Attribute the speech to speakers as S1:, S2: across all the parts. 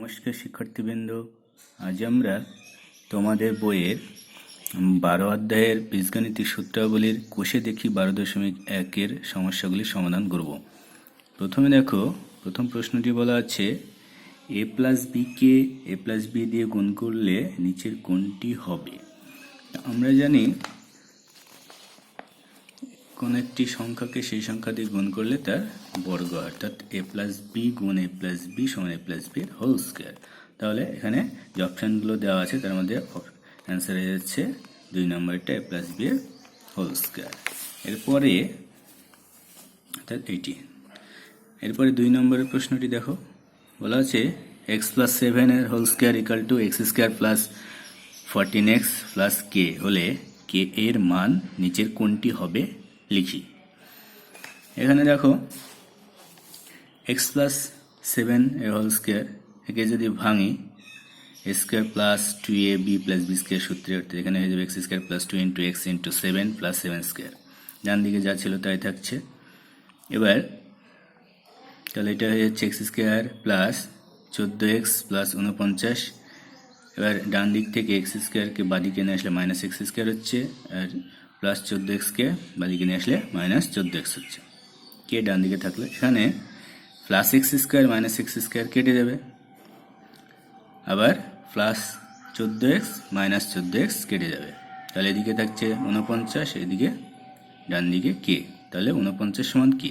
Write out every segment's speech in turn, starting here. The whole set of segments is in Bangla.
S1: নমস্কার শিক্ষার্থীবৃন্দ, আজ আমরা তোমাদের বইয়ের 12 অধ্যায়ের বীজগাণিতিক সূত্রাবলীর কোষে দেখি 12.1-এর সমস্যাগুলির সমাধান করব। প্রথমে দেখো, প্রথম প্রশ্নটি বলা আছে a প্লাস বিকে a প্লাস বি দিয়ে গুণ করলে নিচের কোনটি হবে। আমরা জানি কোন একটি সংখ্যাকে সেই সংখ্যা দিয়ে গুণ করলে তার বর্গ, অর্থাৎ a প্লাস বি গুণ a প্লাস বি সমান a plus b whole square. তাহলে এখানে যে অপশানগুলো দেওয়া আছে তার মধ্যে অ্যান্সার হয়ে যাচ্ছে 2 নম্বরটা a প্লাস বি এর হোল স্কোয়ার। এরপরে অর্থাৎ এইটি। এরপরে 2 নম্বরের প্রশ্নটি দেখো, বলা আছে x প্লাস 7 এর whole square equal to x square plus 14x plus k হলে কে এর মান নিচের কোনটি হবে লিখি। এখানে দেখো x প্লাস 7 এর হোল স্কোয়ার, একে যদি ভাঙি a square plus 2ab plus b square সূত্রে, অর্থাৎ এখানে হয়ে যাবে x square plus 2 into x into 7 plus 7 square. ডান দিকে যা ছিল তাই থাকছে। এবার তাহলে এটা হয়ে যাচ্ছে x square plus 14x plus 49। এবার ডান দিক থেকে এক্স স্কোয়ারকে বাদিকে নিয়ে আসলে মাইনাস এক্স স্কোয়ার হচ্ছে, আর প্লাস 14xকে বাদিকে নিয়ে আসলে মাইনাস 14x হচ্ছে। কে ডান দিকে থাকলে এখানে plus x square minus x square কেটে যাবে, আবার প্লাস 14x মাইনাস 14x কেটে যাবে। তাহলে এদিকে থাকছে 49, এদিকে ডান দিকে কে, তাহলে 49 সমান কে।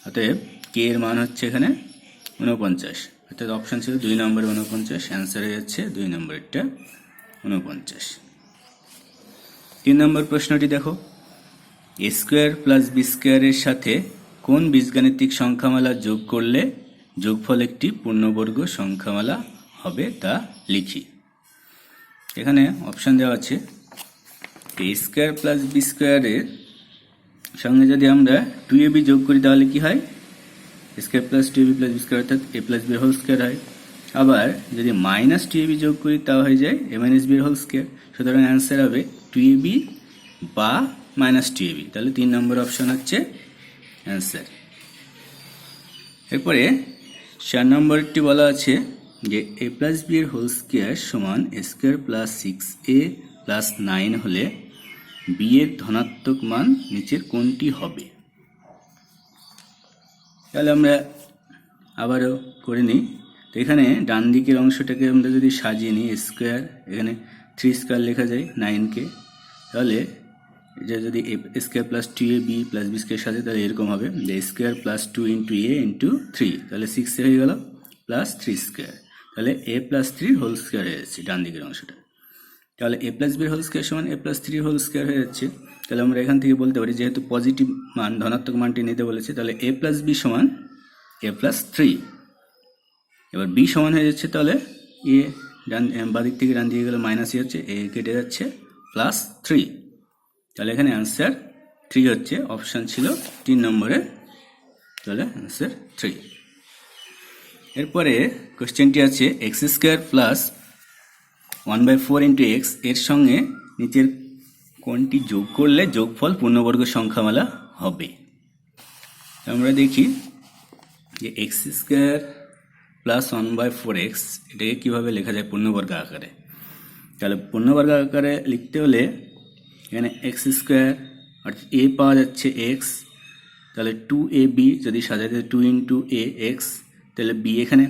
S1: অতএব কে এর মান হচ্ছে এখানে 49, অর্থাৎ অপশান ছিল 2 নম্বরে 49, অ্যান্সার হয়ে যাচ্ছে 2 নম্বরটা 49। 3 নম্বর প্রশ্নটি দেখো, এ স্কোয়ার প্লাস বি স্কোয়ারের সাথে কোন বীজগাণিতিক সংখ্যামালা যোগ করলে যোগফল একটি পূর্ণবর্গ সংখ্যামালা হবে তা লিখি। এখানে অপশান দেওয়া আছে এ স্কোয়ার প্লাস বি স্কোয়ারের সঙ্গে যদি আমরা 2ab যোগ করি তাহলে কি হয়, square plus 2ab plus b square, অর্থাৎ a plus b whole square হয়। আবার যদি মাইনাস 2ab যোগ করি তাও হয়ে যায় a minus b whole square. সুতরাং অ্যান্সার হবে 2ab বা মাইনাস 2ab। তাহলে 3 নম্বর অপশন হচ্ছে অ্যান্সার। এরপরে 4 নম্বরটি বলা আছে যে a প্লাস বি এর হোল স্কোয়ার সমান a square plus 6a plus 9 হলে বি এর ধনাত্মক মান নিচের কোনটি হবে। তাহলে আমরা আবারও করে নিই। তো এখানে ডান দিকের অংশটাকে আমরা যদি সাজিয়ে নিই, স্কোয়ার এখানে 3 স্কোয়ার লেখা যায় 9কে, তাহলে এটা যদি a square plus 2ab plus b square সাজে তাহলে এরকম হবে যে square plus 2 into a into 3, তাহলে 6 হয়ে গেল প্লাস 3 স্কোয়ার, তাহলে a প্লাস 3 হোল স্কোয়ার হয়ে যাচ্ছে ডান দিকের অংশটা। তাহলে a plus b whole square সমান a প্লাস 3 হোল স্কোয়ার হয়ে যাচ্ছে। তাহলে আমরা এখান থেকে বলতে পারি যেহেতু পজিটিভ মান ধনাত্মক মানটি নিতে বলেছে, তাহলে a প্লাস বি সমান a প্লাস 3। এবার বি সমান হয়ে যাচ্ছে, তাহলে এ ডান বাদিক থেকে ডান দিকে গেলে মাইনাস হচ্ছে, এ কেটে যাচ্ছে প্লাস 3। তাহলে এখানে অ্যান্সার 3 হচ্ছে, অপশান ছিল 3 নম্বরে, তাহলে অ্যান্সার 3। এরপরে কোশ্চেনটি আছে x square plus 1/4 into x এর সঙ্গে নিচের কোনটি যোগ করলে যোগফল পূর্ণবর্গ সংখ্যামালা হবে। আমরা দেখি যে এক্স স্কোয়ার প্লাস 1/4x এটাকে কীভাবে লেখা যায় পূর্ণবর্গ আকারে। তাহলে পূর্ণবর্গ আকারে লিখতে হলে এখানে এক্স স্কোয়ার অর্থাৎ এ পাওয়া যাচ্ছে এক্স, তাহলে 2ab যদি সাজাতে 2 ইন্টু এ এক্স, তাহলে বি এখানে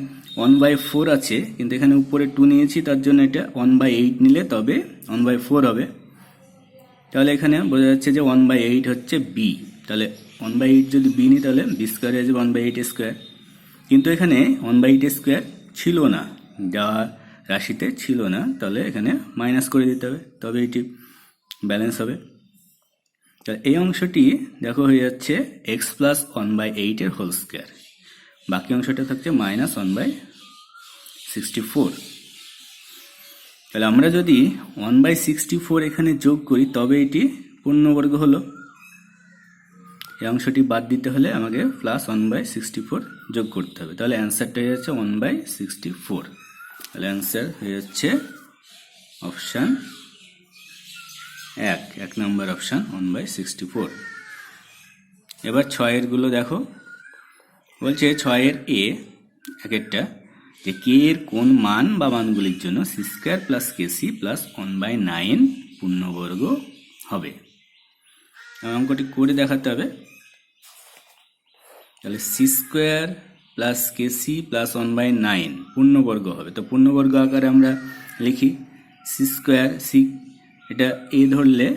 S1: 1/4 আছে কিন্তু এখানে উপরে 2 নিয়েছি, তার জন্য এটা 1/8 নিলে তবে 1/4 হবে। তাহলে এখানে বোঝা যাচ্ছে যে 1/8 হচ্ছে বি, তাহলে 1/8 যদি বি নিই তাহলে বি স্কোয়ার হয়ে যাবে 1/8 স্কোয়ার। কিন্তু এখানে 1/8 স্কোয়ার ছিল না, যা রাশিতে ছিল না, তাহলে এখানে মাইনাস করে দিতে হবে, তবে এটি ব্যালেন্স হবে। তাহলে এই অংশটি দেখো হয়ে যাচ্ছে এক্স প্লাস 1/8 এর হোল স্কোয়ার, বাকি অংশটা থাকছে মাইনাস 1/64। তাহলে আমরা যদি 1/64 এখানে যোগ করি তবে এটি পূর্ণবর্গ হলো। এই অংশটি বাদ দিতে হলে আমাকে প্লাস 1/64 যোগ করতে হবে, তাহলে অ্যান্সারটা হয়ে যাচ্ছে 1/64। তাহলে অ্যান্সার হয়ে যাচ্ছে অপশান 1 নম্বর অপশান 1/64। এবার 6 এর গুলো দেখো, বলছে 6 এর এ এক একটা যে কে এর কোন মান বা মানগুলির জন্য সি স্কোয়ার প্লাস কেসি প্লাস 1/9 পূর্ণবর্গ হবে। অঙ্কটি করে দেখাতে হবে। তাহলে সি স্কোয়ার প্লাস কেসি প্লাস 1/9 পূর্ণবর্গ হবে। তো পূর্ণবর্গ আকারে আমরা লিখি সি স্কোয়ার, সি এটা এ ধরলে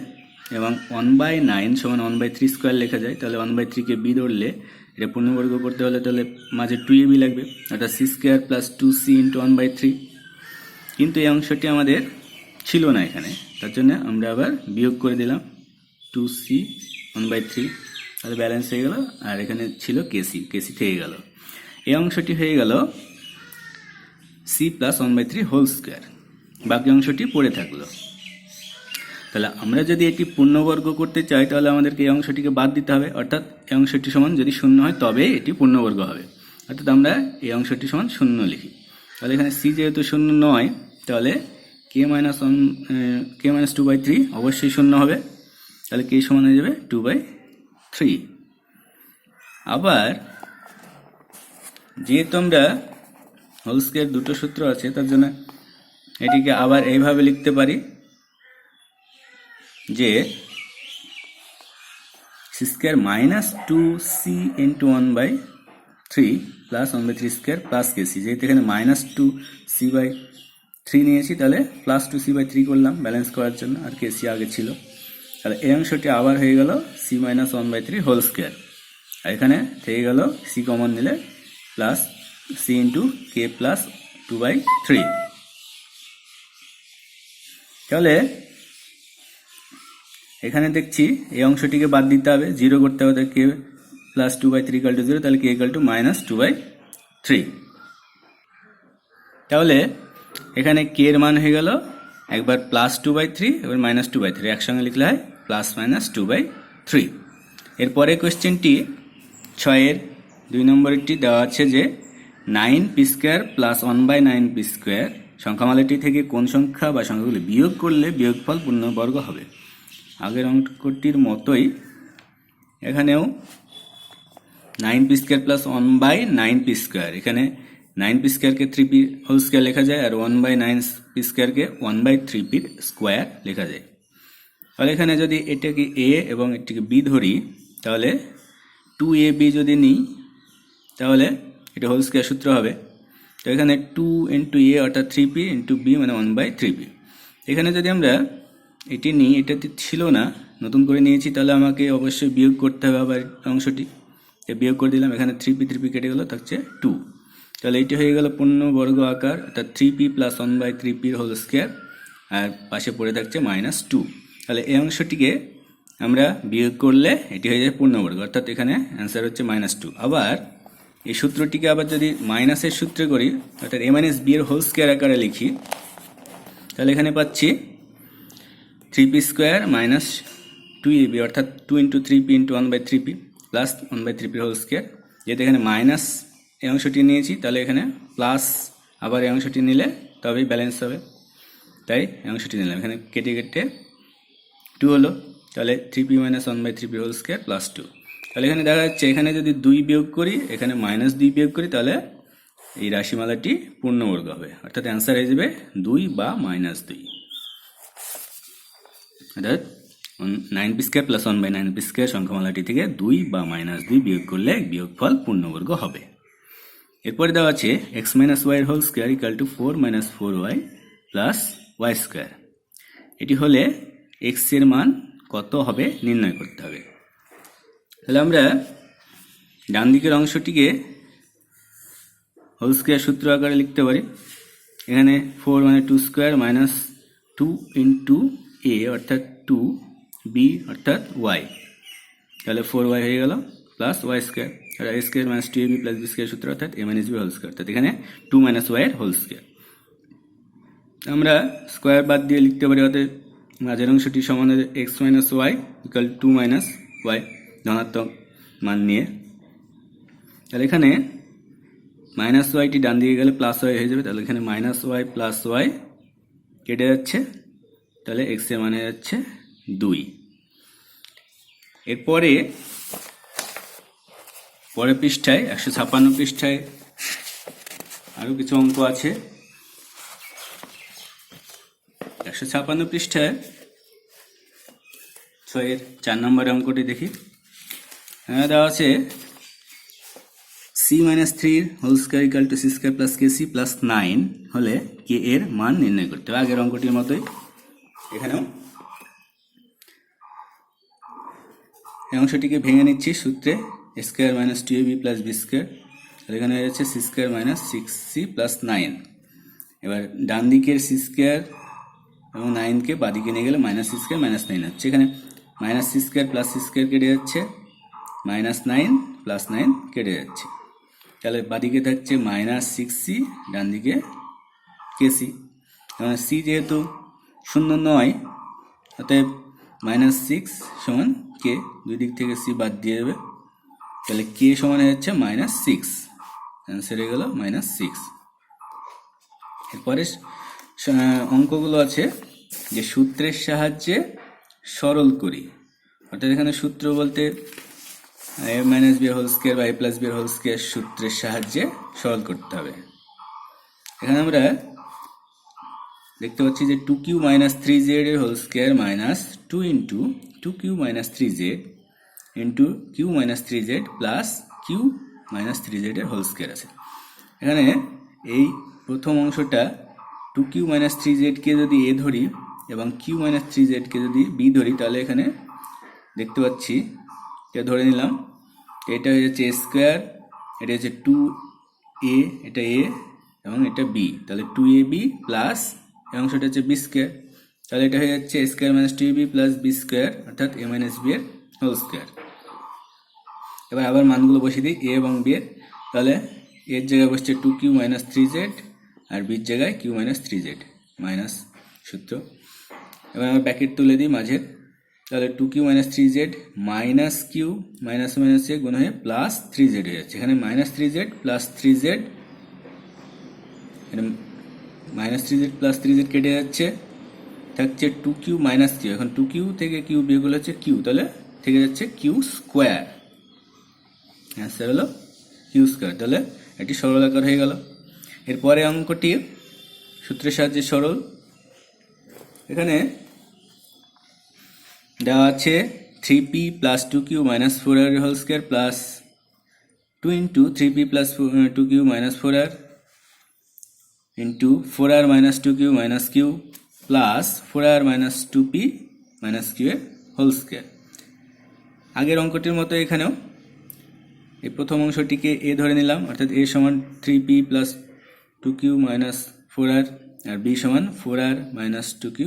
S1: এবং 1/9 সমান 1/3 স্কোয়ার লেখা যায়। তাহলে 1/3কে বি ধরলে এটা পূর্ণবর্গ করতে হলে তাহলে মাঝে 2ab লাগবে, অর্থাৎ C square plus 2c into 1/3। কিন্তু এই অংশটি আমাদের ছিল না এখানে, তার জন্য আমরা আবার বিয়োগ করে দিলাম 2c 1/3, তাহলে ব্যালেন্স হয়ে গেল। আর এখানে ছিল কেসি, কেসি থেকে গেল। এই অংশটি হয়ে গেল সি প্লাস 1/3 হোল স্কোয়ার, বাকি অংশটি পড়ে থাকলো। তাহলে আমরা যদি এটি পূর্ণবর্গ করতে চাই তাহলে আমাদেরকে এই অংশটিকে বাদ দিতে হবে, অর্থাৎ এই অংশটি সমান যদি 0 হয় তবে এটি পূর্ণবর্গ হবে, অর্থাৎ আমরা এই অংশটি সমান 0 লিখি। তাহলে এখানে সি যেহেতু 0 নয়, তাহলে কে মাইনাস 2/3 অবশ্যই 0 হবে। তাহলে কে সমান হয়ে যাবে 2/3। আবার যেহেতু আমরা হোল স্কোয়ার দুটো সূত্র আছে, তার জন্য এটিকে আবার এইভাবে লিখতে পারি যে c square minus 2c into 1/3 plus 1/3 square plus k c. যেহেতু এখানে মাইনাস 2c/3 নিয়েছি, তাহলে প্লাস 2c/3 করলাম ব্যালেন্স করার জন্য, আর কেসি আগে ছিল। তাহলে এই অংশটি আবার হয়ে গেল সি মাইনাস 1/3 হোল স্কোয়ার, আর এখানে থেকে গেল সি কমন নিলে plus C into k plus 2/3। তাহলে এখানে দেখছি এই অংশটিকে বাদ দিতে হবে, 0 করতে হবে, কে প্লাস 2/3 ইকুয়াল টু 0, তাহলে কে ইকুয়াল টু মাইনাস 2/3। তাহলে এখানে কে এর মান হয়ে গেল একবার প্লাস 2/3, এবার মাইনাস 2/3, একসঙ্গে লিখলে হয় প্লাস মাইনাস 2/3। এরপরে কোয়েশ্চেনটি 6-এর 2 নম্বরটি দেওয়া আছে যে 9p square plus 1/9p square সংখ্যামালাটি থেকে কোন সংখ্যা বা সংখ্যাগুলি বিয়োগ করলে বিয়োগফল পূর্ণবর্গ হবে। আগের অঙ্কটির মতোই এখানেও 9p square plus 1/9p square, এখানে 9p স্কোয়ারকে 3p হোল স্কোয়ার লেখা যায়, আর 1/9p স্কোয়ারকে 1/3p স্কোয়ার লেখা যায়। তাহলে এখানে যদি এটাকে a এবং এটিকে b ধরি, তাহলে 2ab যদি নিই তাহলে এটা হোল স্কোয়ার সূত্র হবে। তো এখানে 2 ইন্টু a অর্থাৎ 3p ইন্টু b মানে 1/3p। এখানে যদি আমরা এটি নিই, এটাতে ছিল না, নতুন করে নিয়েছি, তাহলে আমাকে অবশ্যই বিয়োগ করতে হবে আবার অংশটি। বিয়োগ করে দিলাম, এখানে 3p কেটে গেল, থাকছে 2। তাহলে এটি হয়ে গেল পূর্ণবর্গ আকার, অর্থাৎ 3p plus 1/3p whole square, আর পাশে পড়ে থাকছে মাইনাস 2। তাহলে এই অংশটিকে আমরা বিয়োগ করলে এটি হয়ে যায় পূর্ণবর্গ, অর্থাৎ এখানে অ্যান্সার হচ্ছে -2। আবার এই সূত্রটিকে আবার যদি মাইনাসের সূত্রে করি, অর্থাৎ a মাইনাস b এর হোল স্কোয়ার আকারে লিখি, তাহলে এখানে পাচ্ছি 3p স্কোয়ার মাইনাস 2ab অর্থাৎ 2 into 3p into 1/3p plus 1/3p whole square. যেহেতু এখানে মাইনাস এই অংশটি নিয়েছি, তাহলে এখানে প্লাস আবার এই অংশটি নিলে তবেই ব্যালেন্স হবে, তাই এই অংশটি নিলাম। এখানে কেটে কেটে 2 হলো, তাহলে 3p minus 1/3p whole square plus 2। তাহলে এখানে দেখা যাচ্ছে এখানে যদি 2 বিয়োগ করি, এখানে -2 বিয়োগ করি, তাহলে এই রাশিমালাটি পূর্ণবর্গ হবে, অর্থাৎ অ্যান্সার হয়ে যাবে 2 বা -2। অর্থাৎ 9p square plus 1/9p square সংখ্যামালাটি থেকে 2 বা -2 বিয়োগ করলে বিয়োগফল পূর্ণবর্গ হবে। এরপরে দেওয়া আছে x মাইনাস y এর whole square equal to 4 minus 4y plus y square. এটি হলে x এর মান কত হবে নির্ণয় করতে হবে। তাহলে আমরা ডান দিকের অংশটিকে হোল স্কোয়ার সূত্র আকারে লিখতে পারি। এখানে 4 মানে 2 স্কোয়ার মাইনাস 2 ইন্টু a অর্থাৎ 2, b অর্থাৎ y, তাহলে 4y হয়ে গেল প্লাস y স্কোয়ার, আর a square minus 2ab plus b square সূত্র অর্থাৎ a minus b whole square, অর্থাৎ এখানে 2 মাইনাস y এর হোল স্কোয়ার। আমরা স্কোয়ার বাদ দিয়ে লিখতে পারি, অর্থাৎ মাঝের অংশটি সমান x minus y equal 2 minus y ধনাত্মক মান নিয়ে। তাহলে এখানে মাইনাস ওয়াইটি ডান দিকে গেলে প্লাস ওয়াই হয়ে যাবে, তাহলে এখানে মাইনাস ওয়াই প্লাস ওয়াই কেটে যাচ্ছে, তাহলে এক্স এর মান হয়ে যাচ্ছে 2। এরপরে পরের পৃষ্ঠায় 156 পৃষ্ঠায় আরও কিছু অঙ্ক আছে 156 পৃষ্ঠায় 6 এর 4 নম্বরের অঙ্কটি দেখি। এখানে দেওয়া আছে c-3 whole square equal to c square plus kc plus 9 হলে k এর মান নির্ণয় করতে হবে। আগের অঙ্কটির মতোই এখানেও এই অংশটিকে ভেঙে নিচ্ছি সূত্রে a square minus 2ab plus b square, এখানে হয়ে যাচ্ছে c square minus 6c plus 9। এবার ডান দিকের c স্কয়ার এবং 9কে বাদিকে নিয়ে গেলে মাইনাস c স্কয়ার মাইনাস 9 হচ্ছে। এখানে minus c square plus c square কেটে যাচ্ছে, মাইনাস 9 প্লাস 9 কেটে যাচ্ছে, তাহলে বাদিকে থাকছে মাইনাস 6c, ডান দিকে kc। কারণ c যেহেতু 0 নয়, অতএব মাইনাস 6 সমান k, দুই দিক থেকে c বাদ দিয়ে দেবে, তাহলে k সমান হয়ে যাচ্ছে মাইনাস 6, অ্যান্সার হয়ে গেল মাইনাস 6। এরপরে অঙ্কগুলো আছে যে সূত্রের সাহায্যে সরল করি, অর্থাৎ এখানে সূত্র বলতে a minus b whole square বা a plus b whole square সূত্রের সাহায্যে সরল করতে হবে। এখানে আমরা দেখতে পাচ্ছি যে 2q মাইনাস 3z এর whole square minus 2 into 2q minus 3z into q minus 3z plus q minus 3z এর হোল স্কয়ার আছে। এখানে এই প্রথম অংশটা 2q মাইনাস 3z কে যদি a ধরি এবং q মাইনাস 3z কে যদি b ধরি, তাহলে এখানে দেখতে পাচ্ছি এটা ধরে নিলাম, এটা হয়ে যাচ্ছে a স্কয়ার, এটা হচ্ছে 2a, এটা a এবং এটা b, তাহলে 2ab প্লাস এই অংশটা হচ্ছে b স্কয়ার, তাহলে এটা হয়ে যাচ্ছে a square minus 2ab plus b square, অর্থাৎ a মাইনাস b এর হোল স্কয়ার। এবার আবার মানগুলো বসিয়ে দিই a এবং b এর, তাহলে এর জায়গায় বসছে 2q মাইনাস 3z আর b এর জায়গায় q মাইনাস 3z মাইনাস সূত্র। এবার আমরা ব্র্যাকেট তুলে দিই মাঝে, তাহলে 2q minus 3z minus q minus minus a গুণ হয়ে প্লাস 3z হয়ে যাচ্ছে। এখানে minus 3z plus 3z, minus 3z plus 3z কেটে যাচ্ছে, থাকছে 2q মাইনাস q। এখন 2q থেকে q বিয়োগ করলে হচ্ছে q, তাহলে থেকে যাচ্ছে q স্কোয়ার, অ্যান্সার হলো q স্কোয়ার। তাহলে এটি সরল আকার হয়ে গেল। এরপরে অঙ্কটি সূত্রের সাহায্যে সরল। এখানে দেওয়া আছে 3p plus 2q minus 4r whole square plus 2 into 3p plus 2q minus 4r into 4r minus 2q minus q plus 4r minus 2p minus q এর হোল স্কয়ার। আগের অঙ্কটির মতো এখানেও এই প্রথম অংশটিকে a ধরে নিলাম, অর্থাৎ a সমান 3p plus 2q minus 4r আর b সমান 4r minus 2q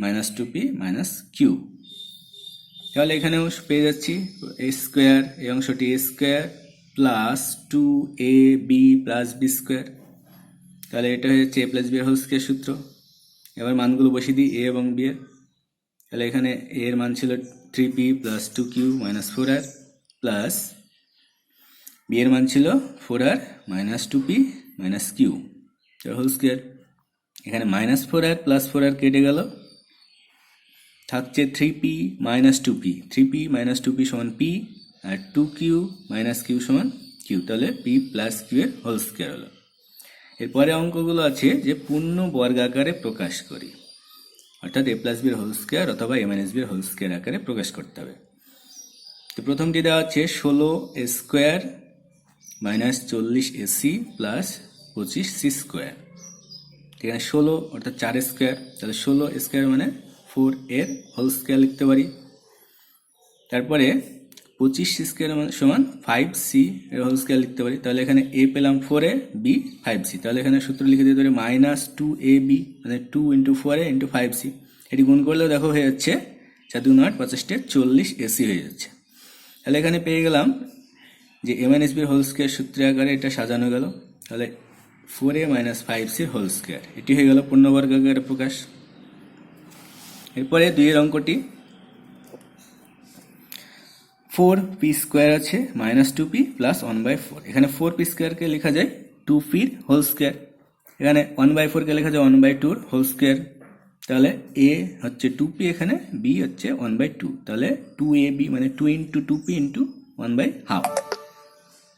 S1: minus 2p minus q। তাহলে এখানেও পেয়ে যাচ্ছি a স্কোয়ার, এই অংশটি a square plus 2ab plus b square, তাহলে এটা হয়ে যাচ্ছে a প্লাস b এর হোল স্কয়ার সূত্র। এবার মানগুলো বসিয়ে দিই a এবং b এর, তাহলে এখানে a এর মান ছিল 3p plus 2q minus 4r plus b এর মান ছিল 4r minus 2p minus q whole square. এখানে মাইনাস 4r প্লাস 4r কেটে গেল, থাকছে 3p minus 2p, 3p minus 2p সমান p আর 2q মাইনাস q সমান q, তাহলে p প্লাস q এর হোল স্কয়ার হলো। এরপরে অঙ্কগুলো আছে যে পূর্ণ বর্গাকারে প্রকাশ করি, অর্থাৎ a প্লাস b এর হোল স্কয়ার অথবা a মাইনাস b এর হোল স্কয়ার আকারে প্রকাশ করতে হবে। তো প্রথমটি দেওয়া আছে 16a square minus 40ac plus 25c square. এখানে 16 অর্থাৎ 4 স্কোয়ার, তাহলে 16 স্কোয়ার মানে 4 এর হোল স্কয়ার লিখতে পারি। তারপরে 25c স্কয়ার সমান 5c এর হোল স্কয়ার লিখতে পারি, তাহলে এখানে a পেলাম 4a, b 5c, তাহলে এখানে সূত্র লিখে দিতে পারি মাইনাস 2ab মানে 2 ইন্টু 4a ইন্টু 5c। এটি গুণ করলেও দেখো হয়ে যাচ্ছে 4 2 9 50 40ac হয়ে যাচ্ছে। তাহলে এখানে পেয়ে গেলাম যে a মাইনাস b এর হোল স্কয়ার সূত্রের আকারে এটা সাজানো গেল, তাহলে 4a মাইনাস 5c এর হোল স্কয়ার, এটি হয়ে গেল পূর্ণবর্গ আকারে প্রকাশ। এরপরে 2 এর অঙ্কটি 4p স্কোয়ার আছে মাইনাস 2p প্লাস 1/4, এখানে 4p স্কোয়ারকে লেখা যায় 2p এর হোল স্কয়ার, এখানে 1/4 কে লেখা যায় 1/2 এর হোল স্কয়ার, তাহলে a হচ্ছে 2p, এখানে b হচ্ছে 1/2, তাহলে 2ab মানে 2 ইন্টু 2p ইন্টু 1/2।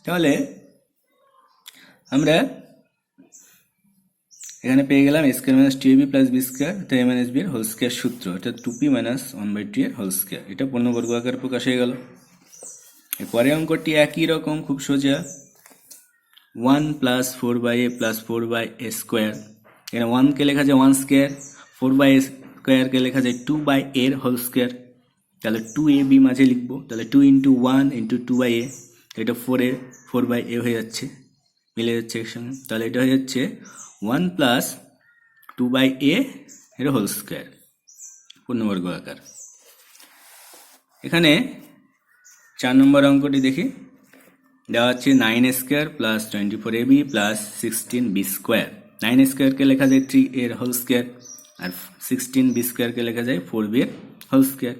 S1: তাহলে আমরা এখানে পেয়ে গেলাম a square minus 2ab plus b square তো a মাইনাস b এর হোল স্কয়ার সূত্র, অর্থাৎ 2p মাইনাস 1/2 এর হোল স্কয়ার। এটা পূর্ণবর্গ আকারে প্রকাশ হয়ে গেল। এরপরে অঙ্কটি একই রকম, খুব সোজা। 1 plus 4/a plus 4/a square, এখানে 1 কে লেখা যায় 1 স্কোয়ার, 4/a স্কোয়ার কে লেখা যায় 2/a এর হোল স্কোয়ার। তাহলে 2ab মাঝে লিখবো, তাহলে 2 ইন্টু 1 ইন্টু 2/a, এটা 4/a হয়ে যাচ্ছে, মিলে যাচ্ছে একসঙ্গে। তাহলে এটা হয়ে যাচ্ছে 1 প্লাস 2/a এর হোল স্কোয়ার, পূর্ণবর্গ আকার। এখানে 4 নম্বর অঙ্কটি দেখি, দেওয়া হচ্ছে 9 square plus 24ab plus 16b square. 9 স্কোয়ারকে লেখা যায় 3a এর হোল স্কোয়ার, আর 16b স্কোয়ারকে লেখা যায় 4b এর হোল স্কোয়ার।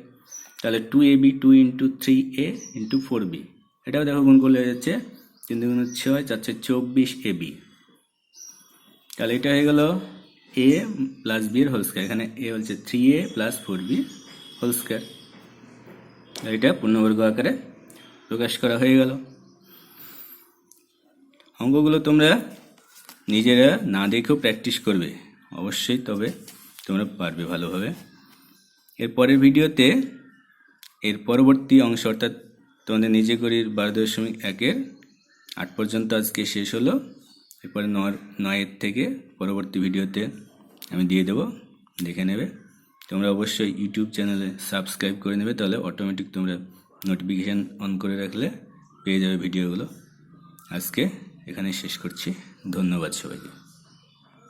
S1: তাহলে 2ab 2 into 3a into 4b, এটাও দেখো গুণ করলে হয়ে যাচ্ছে 3 2 6 4 24ab। তাহলে এটা হয়ে গেল a প্লাস b এর হোল স্কোয়ার, এখানে a হচ্ছে 3a plus 4b whole square. এটা পূর্ণবর্গ আকারে প্রকাশ করা হয়ে গেল। অঙ্কগুলো তোমরা নিজেরা না দেখেও প্র্যাকটিস করবে অবশ্যই, তবে তোমরা পারবে ভালোভাবে। এর পরের ভিডিওতে এর পরবর্তী অংশ, অর্থাৎ তোমাদের নিজে করির 12.1-এর 8 পর্যন্ত আজকে শেষ হলো। এরপরে 9 থেকে পরবর্তী ভিডিওতে আমি দিয়ে দেবো, দেখে নেবে। তোমরা অবশ্যই ইউটিউব চ্যানেলে সাবস্ক্রাইব করে নেবে, তাহলে অটোমেটিক তোমরা নোটিফিকেশান অন করে রাখলে পেয়ে যাবে ভিডিওগুলো। আজকে এখানে শেষ করছি, ধন্যবাদ সবাইকে।